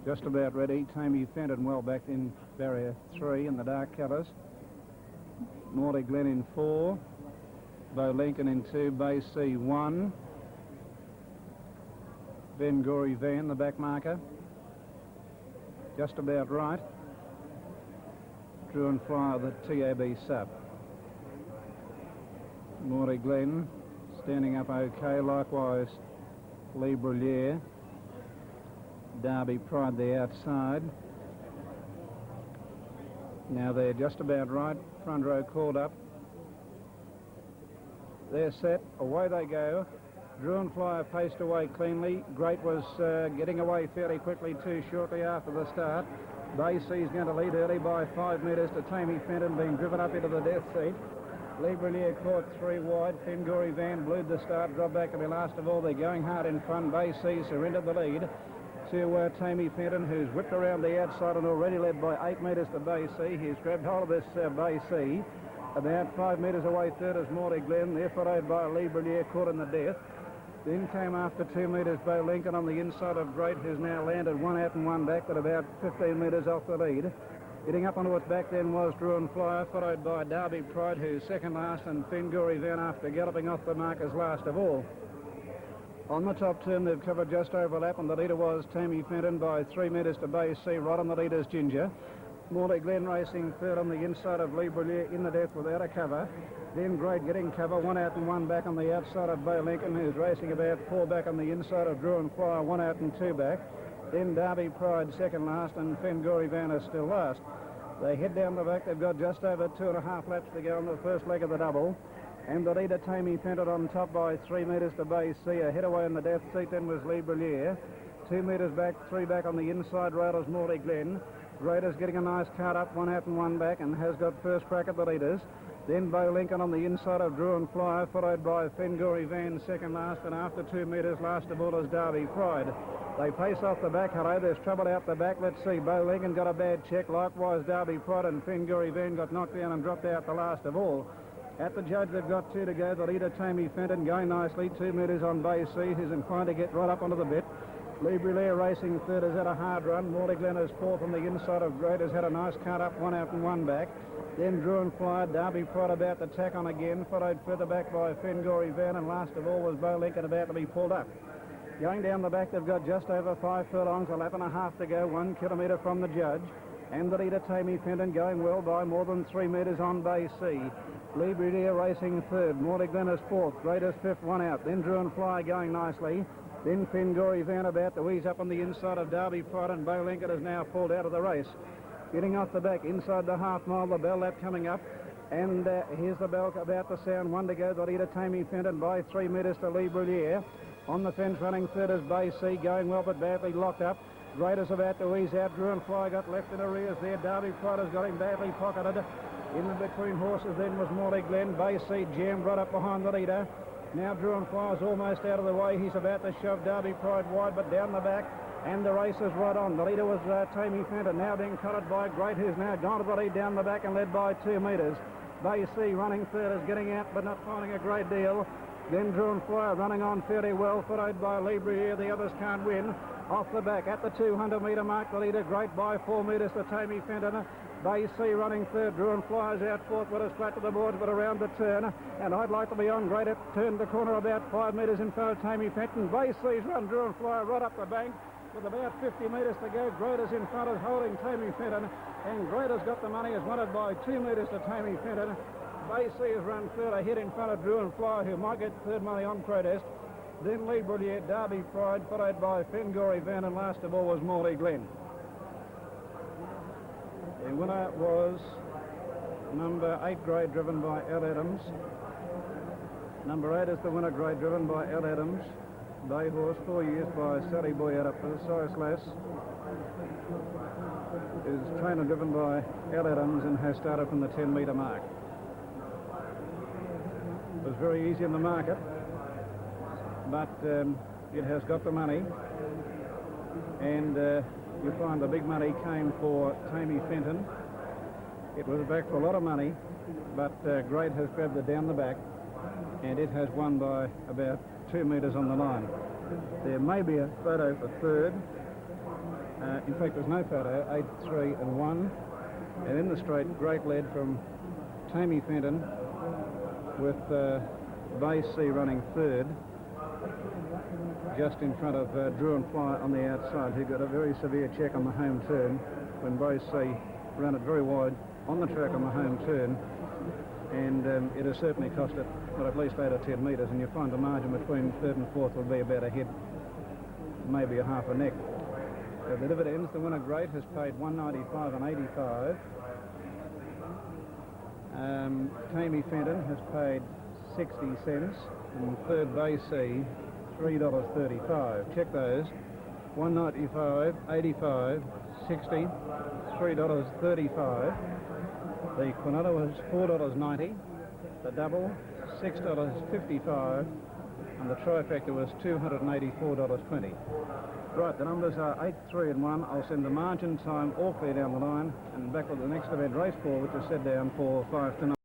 Just about ready. Tammy Fenton well backed in barrier 3 in the dark colours. Morley Glen in 4. Bo Lincoln in 2. Bay C 1. Ben Gory Van, the back marker. Just about right. Drew and Flyer, the TAB sub. Morley Glen standing up okay. Likewise, Lee Brullier. Derby Pride the outside. Now they're just about right. Front row called up. They're set. Away they go. Drew and Flyer paced away cleanly. Great was getting away fairly quickly too shortly after the start. Bay C's going to lead early by 5 metres to Tammy Fenton, being driven up into the death seat. Lee Brullier caught 3 wide. Gory Van blued the start, dropped back to be last of all. They're going hard in front. Bay C surrendered the lead to Tammy Fenton, who's whipped around the outside and already led by 8 metres to Bay C. He's grabbed hold of this Bay C. About 5 metres away third is Morley Glen. They're followed by Lee Brullier, caught in the death. Then came after 2 metres Bo Lincoln on the inside of Great, who's now landed 1 out and 1 back, but about 15 metres off the lead. Getting up onto its back then was Drew and Flyer, followed by Derby Pride, who's second last, and Gory Van after galloping off the markers last of all. On the top turn, they've covered just over a lap, and the leader was Tammy Fenton by 3 metres to Bay C. Right on the leader's Ginger. Morley Glen racing third on the inside of Lee Brullier in the death without a cover. Then Great getting cover, 1 out and 1 back on the outside of Bo Lincoln, who's racing about 4 back on the inside of Drew and Flyer, 1 out and 2 back. Then Derby Pride second last, and Gory Van is still last. They head down the back. They've got just over 2.5 laps to go on the first leg of the double. And the leader, Tammy Fenton, on top by 3 metres to Bay C. Ahead away in the death seat then was Lee Brullier. 2 metres back, 3 back on the inside rail is Morley Glen. Raiders getting a nice cart up, 1 out and 1 back, and has got first crack at the leaders. Then Bo Lincoln on the inside of Drew and Flyer, followed by Gory Van second last, and after 2 metres last of all is Derby Pride. They pace off the back. Hello, there's trouble out the back. Let's see. Bo Lincoln got a bad check. Likewise, Derby Pride and Gory Van got knocked down and dropped out the last of all. At the judge, they've got 2 to go. The leader, Tammy Fenton, going nicely. 2 metres on Bay C, who's inclined to get right up onto the bit. Lee Brullier racing third has had a hard run. Morley Glen is fourth on the inside of Great, has had a nice cart up, 1 out and 1 back. Then Drew and Flyer, Derby Pride about to tack on again, followed further back by Gory Van, and last of all was Bo Lincoln about to be pulled up. Going down the back, they've got just over 5 furlongs, a lap and a half to go, 1 kilometre from the judge. And the leader, Tammy Fenton, going well by more than 3 metres on Bay C. Lee Brullier racing third. Morley Glen is fourth. Great is fifth, 1 out. Then Drew and Flyer going nicely. Then Gory Van about to ease up on the inside of Derby Pride, and Bo Lincoln has now pulled out of the race. Getting off the back inside the half mile, the bell lap coming up. And here's the bell about to sound, 1 to go. The leader, Tammy Fenton, by 3 metres to Lee Brullier. On the fence running third is Bay C, going well but badly locked up. Great is about to ease out. Drew and Flyer got left in arrears there. Derby Pride has got him badly pocketed. In the between horses then was Morley Glen. Bay C jammed right up behind the leader. Now Drew and Flyer's almost out of the way. He's about to shove Derby Pride wide, but down the back. And the race is right on. The leader was Tammy Fenton, now being collared by Great, who's now gone to the lead down the back and led by 2 metres. Bay C running third is getting out, but not finding a great deal. Then Drew and Flyer running on fairly well, followed by Lee Brullier. The others can't win. Off the back at the 200-metre mark, the leader Great by 4 metres to Tammy Fenton. Bay C running third. Drew and Flyer's out fourth, but it's flat to the boards, but around the turn. And I'd like to be on Great at turn the corner about 5 metres in front of Tammy Fenton. Bay C's run Drew and Flyer right up the bank. With about 50 metres to go, Great is in front, is holding Tammy Fenton. And Great has got the money, is wanted by 2 metres to Tammy Fenton. Bay C has run third ahead in front of Drew and Flyer, who might get third money on protest. Then Lee Brullier, Derby Pride, followed by Gory Van, and last of all was Morley Glen. The winner was number 8 grade driven by L. Adams. Number 8 is the winner grade driven by L. Adams. Bay horse, 4 years by Sally Boy out up for the Cyrus Lass. Is trainer driven by L. Adams and has started from the 10-metre mark. It was very easy in the market, but it has got the money, and you find the big money came for Tammy Fenton. It was back for a lot of money, but Great has grabbed it down the back, and it has won by about 2 metres on the line. There may be a photo for third. In fact, there's no photo, 8, 3 and 1. And in the straight, great lead from Tammy Fenton with Bay C running third, just in front of Drew and Fly on the outside, who got a very severe check on the home turn when Bay C ran it very wide on the track on the home turn. And it has certainly cost it, well, at least 8 or 10 metres, and you find the margin between third and fourth will be about a head, maybe a half a neck. The dividends, the winner great has paid $1.95 and 85. Tammy Fenton has paid 60 cents, and third Bay C, $3.35. Check those. $1.95, 85, 60, $3.35. The quinella was $4.90. The double, $6.55. And the trifecta was $284.20. Right, the numbers are 8, 3 and 1. I'll send the margin time all clear down the line, and back with the next event, race 4, which is set down for 5 to 9.